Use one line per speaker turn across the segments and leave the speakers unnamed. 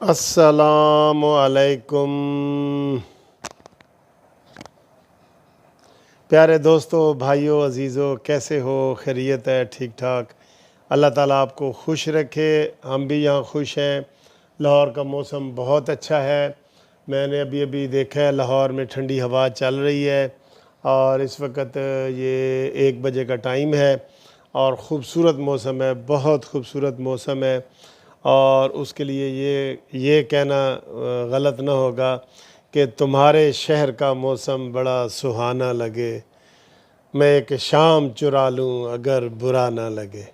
अस्सलामु अलैकुम प्यारे दोस्तों, भाइयों, अजीज़ों, कैसे हो? खैरियत है? ठीक ठाक। अल्लाह ताला आपको खुश रखे। हम भी यहाँ खुश हैं। लाहौर का मौसम बहुत अच्छा है। मैंने अभी अभी देखा है लाहौर में ठंडी हवा चल रही है और इस वक्त ये 1 बजे का टाइम है और ख़ूबसूरत मौसम है, बहुत खूबसूरत मौसम है। और उसके लिए ये कहना गलत ना होगा कि तुम्हारे शहर का मौसम बड़ा सुहाना लगे, मैं एक शाम चुरा लूँ अगर बुरा ना लगे।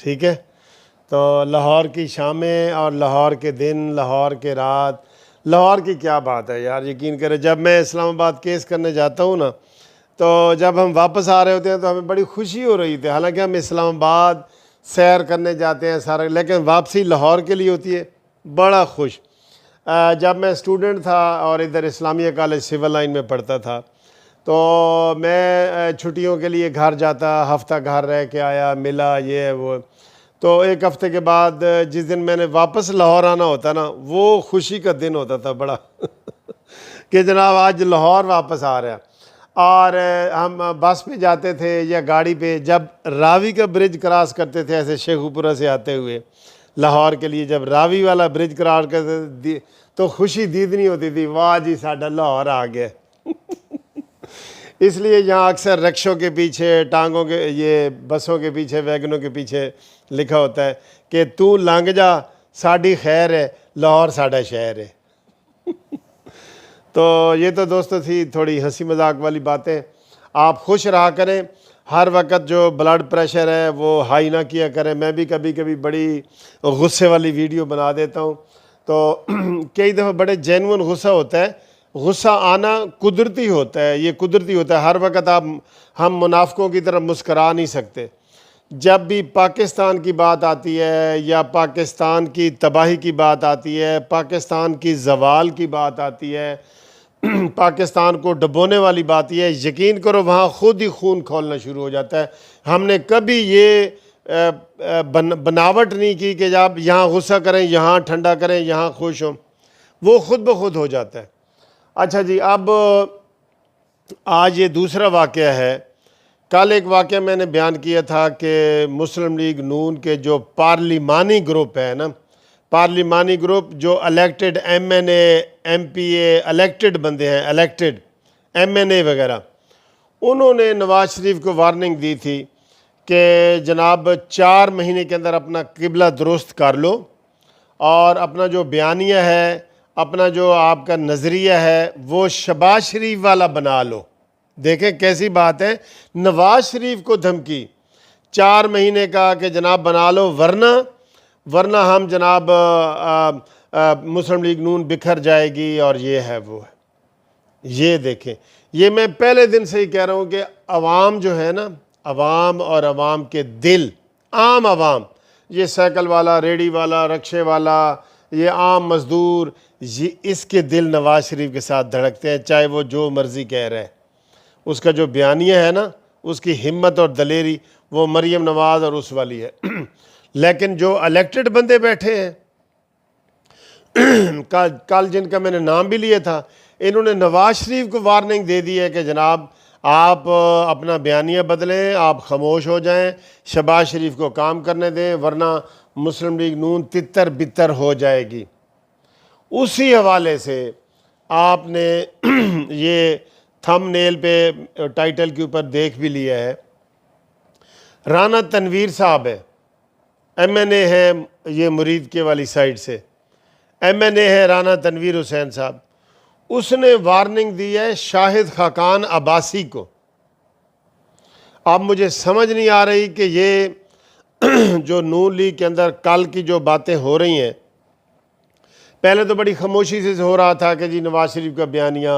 ठीक है, तो लाहौर की शामें और लाहौर के दिन, लाहौर के रात, लाहौर की क्या बात है यार। यकीन करें, जब मैं इस्लामाबाद केस करने जाता हूँ ना, तो जब हम वापस आ रहे होते हैं तो हमें बड़ी खुशी हो रही थी। हालांकि हम इस्लामाबाद सैर करने जाते हैं सारा, लेकिन वापसी लाहौर के लिए होती है। बड़ा खुश। जब मैं स्टूडेंट था और इधर इस्लामिया कॉलेज सिविल लाइन में पढ़ता था, तो मैं छुट्टियों के लिए घर जाता, हफ्ता घर रह के आया, मिला, ये वो। तो एक हफ्ते के बाद जिस दिन मैंने वापस लाहौर आना होता ना, वो खुशी का दिन होता था बड़ा कि जनाब आज लाहौर वापस आ रहा है। और हम बस पे जाते थे या गाड़ी पे, जब रावी का ब्रिज क्रॉस करते थे ऐसे शेखुपुरा से आते हुए लाहौर के लिए, जब रावी वाला ब्रिज क्रॉस करते तो खुशी दीदनी होती थी, वाह जी साडा लाहौर आ गया इसलिए यहाँ अक्सर रिक्शों के पीछे, टांगों के, ये बसों के पीछे, वैगनों के पीछे लिखा होता है कि तू लंघ जा, साड़ी खैर है, लाहौर साडा शहर है तो ये तो दोस्तों थी थोड़ी हंसी मजाक वाली बातें। आप खुश रहा करें, हर वक्त जो ब्लड प्रेशर है वो हाई ना किया करें। मैं भी कभी कभी बड़ी गुस्से वाली वीडियो बना देता हूँ, तो कई दफ़ा बड़े जेन्युइन गुस्सा होता है। गुस्सा आना कुदरती होता है, ये कुदरती होता है। हर वक्त हम मुनाफिकों की तरह मुस्करा नहीं सकते। जब भी पाकिस्तान की बात आती है या पाकिस्तान की तबाही की बात आती है, पाकिस्तान की ज़वाल की बात आती है, पाकिस्तान को डुबोने वाली बात यह है, यकीन करो वहाँ ख़ुद ही खून खौलना शुरू हो जाता है। हमने कभी ये बनावट नहीं की कि आप यहाँ गुस्सा करें, यहाँ ठंडा करें, यहाँ खुश हों, वो ख़ुद ब खुद हो जाता है। अच्छा जी, अब आज ये दूसरा वाक़या है। कल एक वाक़या मैंने बयान किया था कि मुस्लिम लीग नून के जो पार्लिमानी ग्रुप है ना, पार्लिमानी ग्रुप जो इलेक्टेड MNA MPA इलेक्टेड बंदे हैं, इलेक्टेड MNA वगैरह, उन्होंने नवाज़ शरीफ को वार्निंग दी थी कि जनाब 4 महीने के अंदर अपना किबला दुरुस्त कर लो और अपना जो बयानिया है, अपना जो आपका नज़रिया है, वो शहबाज शरीफ वाला बना लो। देखें कैसी बात है, नवाज़ शरीफ को धमकी 4 महीने का कि जनाब बना लो, वरना हम जनाब मुस्लिम लीग नून बिखर जाएगी और ये है वो है। ये देखें, ये मैं पहले दिन से ही कह रहा हूँ कि अवाम जो है ना, अवाम और अवाम के दिल, आम अवाम, ये साइकिल वाला, रेडी वाला, रक्शे वाला, ये आम मज़दूर, ये इसके दिल नवाज़ शरीफ के साथ धड़कते हैं, चाहे वो जो मर्ज़ी कह रहे हैं। उसका जो बयानिया है ना, उसकी हिम्मत और दलेरी वो मरियम नवाज़ और उस वाली है लेकिन जो इलेक्टेड बंदे बैठे हैं कल जिनका मैंने नाम भी लिया था, इन्होंने नवाज़ शरीफ को वार्निंग दे दी है कि जनाब आप अपना बयानिया बदलें, आप खामोश हो जाएं, शहबाज शरीफ को काम करने दें, वरना मुस्लिम लीग नून तितर बितर हो जाएगी। उसी हवाले से आपने ये थंबनेल पे टाइटल के ऊपर देख भी लिया है। राना तनवीर साहब है, MNA है, ये मुरीद के वाली साइड से MNA है राना तनवीर हुसैन साहब। उसने वार्निंग दी है शाहिद खाकान अब्बासी को। अब मुझे समझ नहीं आ रही कि ये जो नून लीग के अंदर कल की जो बातें हो रही हैं, पहले तो बड़ी खामोशी से हो रहा था कि जी नवाज़ शरीफ का बयानिया,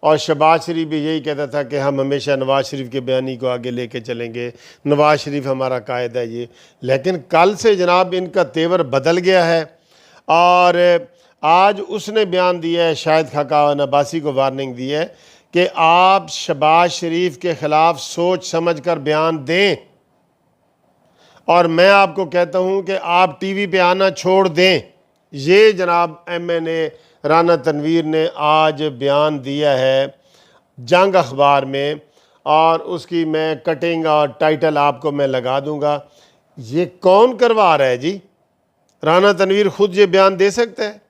और शहबाज शरीफ भी यही कहता था कि हम हमेशा नवाज़ शरीफ के बयानी को आगे लेके चलेंगे, नवाज़ शरीफ हमारा कायद है ये। लेकिन कल से जनाब इनका तेवर बदल गया है और आज उसने बयान दिया है, शाहिद खाकान अब्बासी को वार्निंग दी है कि आप शहबाज शरीफ के ख़िलाफ़ सोच समझ कर बयान दें, और मैं आपको कहता हूँ कि आप TV पे आना छोड़ दें। ये जनाब MNA राना तनवीर ने आज बयान दिया है जंग अखबार में, और उसकी मैं कटिंग और टाइटल आपको मैं लगा दूंगा। ये कौन करवा रहा है जी? राना तनवीर खुद ये बयान दे सकता है?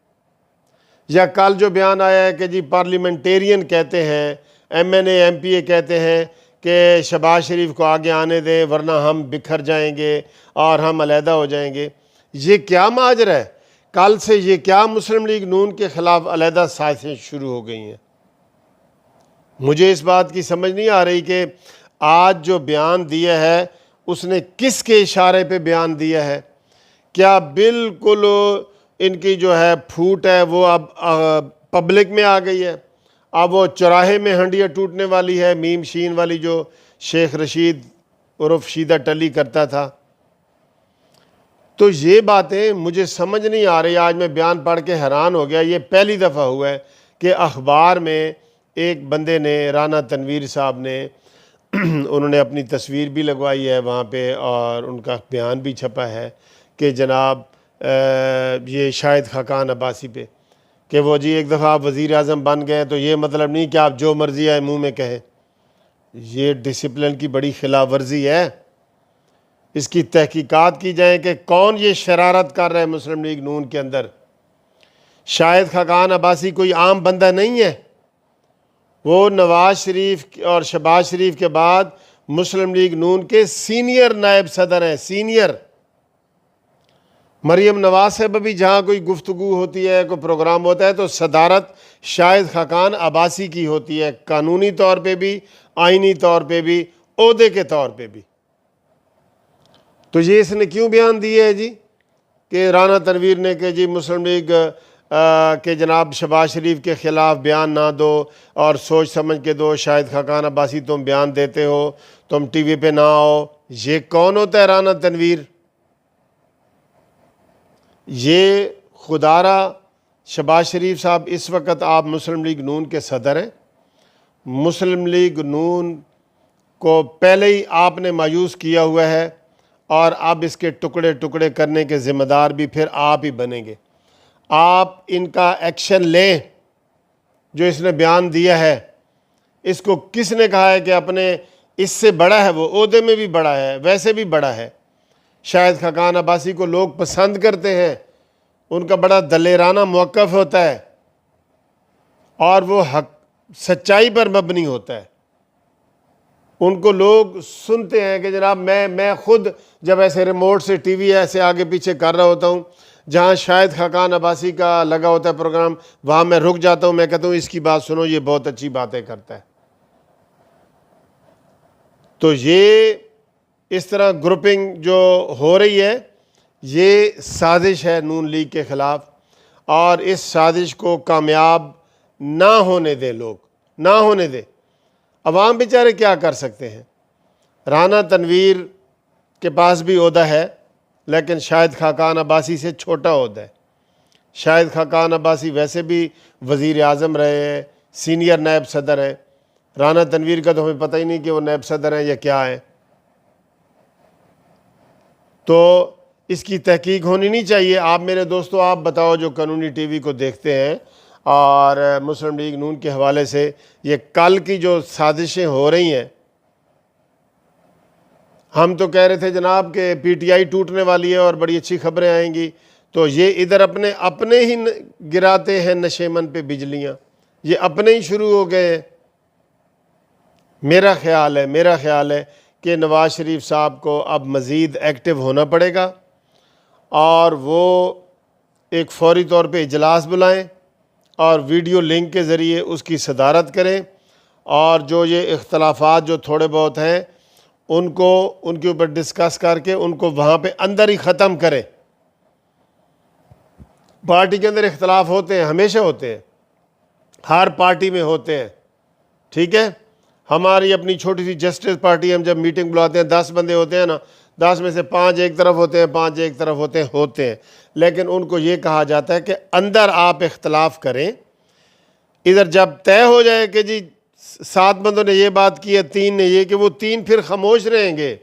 या कल जो बयान आया है कि जी पार्लियामेंटेरियन कहते हैं, MNA MPA कहते हैं कि शहबाज शरीफ को आगे आने दें वरना हम बिखर जाएंगे और हम अलहदा हो जाएंगे। ये क्या माजरा है? कल से ये क्या मुस्लिम लीग नून के ख़िलाफ़ अलहदा साजिशें शुरू हो गई हैं? मुझे इस बात की समझ नहीं आ रही कि आज जो बयान दिया है उसने किसके इशारे पे बयान दिया है। क्या बिल्कुल इनकी जो है फूट है वो अब पब्लिक में आ गई है? अब वो चौराहे में हंडियाँ टूटने वाली है, मीम शीन वाली जो शेख रशीद उर्फ शीदा टली करता था। तो ये बातें मुझे समझ नहीं आ रही। आज मैं बयान पढ़ के हैरान हो गया। ये पहली दफ़ा हुआ है कि अखबार में एक बंदे ने, राना तनवीर साहब ने उन्होंने अपनी तस्वीर भी लगवाई है वहाँ पे और उनका बयान भी छपा है कि जनाब ये शाहिद खाकान अब्बासी पे कि वो जी एक दफ़ा आप वज़ीर आज़म बन गए तो ये मतलब नहीं कि आप जो मर्ज़ी आए मुँह में कहें। ये डिसिप्लिन की बड़ी खिलाफ वर्जी है। इसकी तहकीकात की जाए कि कौन ये शरारत कर रहा है मुस्लिम लीग नून के अंदर। शाहिद खाकान अब्बासी कोई आम बंदा नहीं है। वो नवाज शरीफ और शहबाज शरीफ के बाद मुस्लिम लीग नून के सीनियर नायब सदर हैं। सीनियर मरियम नवाज साहब भी जहाँ कोई गुफ्तगू होती है, कोई प्रोग्राम होता है तो सदारत शाहिद खाकान अब्बासी की होती है, कानूनी तौर पे भी, आइनी तौर पे भी, ओहदे के तौर पे भी। तो ये इसने क्यों बयान दिया है जी कि राना तनवीर ने कि जी मुस्लिम लीग के जनाब शहबाज शरीफ के ख़िलाफ़ बयान ना दो और सोच समझ के दो। शाहिद खाकान अब्बासी तुम बयान देते हो, तुम टीवी पे ना आओ। ये कौन होता है राना तनवीर? ये खुदारा शहबाज शरीफ साहब इस वक्त आप मुस्लिम लीग नून के सदर हैं। मुस्लिम लीग नून को पहले ही आपने मायूस किया हुआ है और अब इसके टुकड़े टुकड़े करने के ज़िम्मेदार भी फिर आप ही बनेंगे। आप इनका एक्शन लें। जो इसने बयान दिया है, इसको किसने कहा है कि अपने इससे बड़ा है, वो ओहदे में भी बड़ा है, वैसे भी बड़ा है। शाहिद खाकान अब्बासी को लोग पसंद करते हैं, उनका बड़ा दलेराना मौक़िफ़ होता है और वो हक सच्चाई पर मबनी होता है। उनको लोग सुनते हैं कि जनाब मैं खुद जब ऐसे रिमोट से टीवी ऐसे आगे पीछे कर रहा होता हूँ, जहाँ शाहिद खाकान अब्बासी का लगा होता है प्रोग्राम, वहाँ मैं रुक जाता हूँ, मैं कहता हूँ इसकी बात सुनो, ये बहुत अच्छी बातें करता है। तो ये इस तरह ग्रुपिंग जो हो रही है, ये साजिश है नून लीग के ख़िलाफ़, और इस साजिश को कामयाब ना होने दे, लोग ना होने दे। अवाम बेचारे क्या कर सकते हैं? राना तनवीर के पास भी ओहदा है, लेकिन शाहिद खाकान अब्बासी से छोटा ओहदा है। शाहिद खाकान अब्बासी वैसे भी वज़ीर आज़म रहे हैं, सीनियर नायब सदर हैं। राना तनवीर का तो हमें पता ही नहीं कि वो नायब सदर हैं या क्या है। तो इसकी तहकीक होनी नहीं चाहिए। आप मेरे दोस्तों, आप बताओ जो कानूनी टीवी को देखते हैं और मुस्लिम लीग नून के हवाले से ये कल की जो साजिशें हो रही हैं, हम तो कह रहे थे जनाब कि PTI टूटने वाली है और बड़ी अच्छी खबरें आएंगी, तो ये इधर अपने ही गिराते हैं नशेमन पे बिजलियाँ। ये अपने ही शुरू हो गए हैं। मेरा ख्याल है कि नवाज़ शरीफ साहब को अब मज़ीद एक्टिव होना पड़ेगा और वो एक फ़ौरी तौर पे इजलास बुलाएं और वीडियो लिंक के ज़रिए उसकी सदारत करें, और जो ये इख्तलाफात जो थोड़े बहुत हैं उनको उनके ऊपर डिस्कस करके उनको वहाँ पे अंदर ही ख़त्म करें। पार्टी के अंदर इख्तलाफ होते हैं, हमेशा होते हैं, हर पार्टी में होते हैं, ठीक है। हमारी अपनी छोटी सी जस्टिस पार्टी, हम जब मीटिंग बुलाते हैं 10 बंदे होते हैं ना, 10 में से 5 एक तरफ होते हैं, 5 एक तरफ होते हैं, लेकिन उनको ये कहा जाता है कि अंदर आप इख्तलाफ करें। इधर जब तय हो जाए कि जी 7 बंदों ने ये बात की है, 3 ने ये, कि वो 3 फिर खामोश रहेंगे,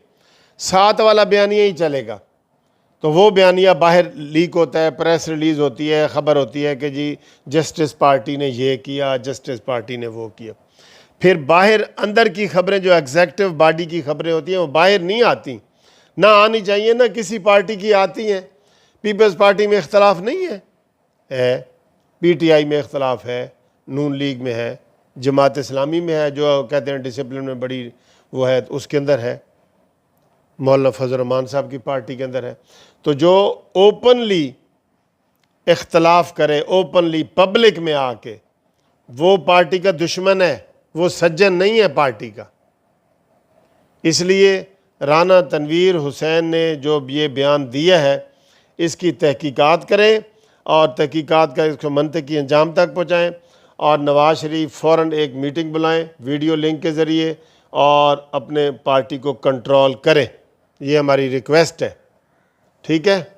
7 वाला बयानिया ही चलेगा। तो वो बयानिया बाहर लीक होता है, प्रेस रिलीज़ होती है, ख़बर होती है कि जी जस्टिस पार्टी ने ये किया, जस्टिस पार्टी ने वो किया। फिर बाहर अंदर की खबरें, जो एग्जेक्टिव बॉडी की खबरें होती हैं, वो बाहर नहीं आती, ना आनी चाहिए, ना किसी पार्टी की आती हैं। पीपल्स पार्टी में इख्तलाफ नहीं है, PTI में इख्तलाफ है, नून लीग में है, जमात इस्लामी में है, जो कहते हैं डिसिप्लिन में बड़ी वो है, उसके अंदर है, मौलाना फजल रहमान साहब की पार्टी के अंदर है। तो जो ओपनली इख्तलाफ करे, ओपनली पब्लिक में आके, वो पार्टी का दुश्मन है, वो सज्जन नहीं है पार्टी का। इसलिए राना तनवीर हुसैन ने जो ये बयान दिया है, इसकी तहकीकात करें और तहकीकात का इसको मंतकी अंजाम तक पहुँचाएँ, और नवाज शरीफ फ़ौरन एक मीटिंग बुलाएं वीडियो लिंक के ज़रिए और अपने पार्टी को कंट्रोल करें। ये हमारी रिक्वेस्ट है, ठीक है।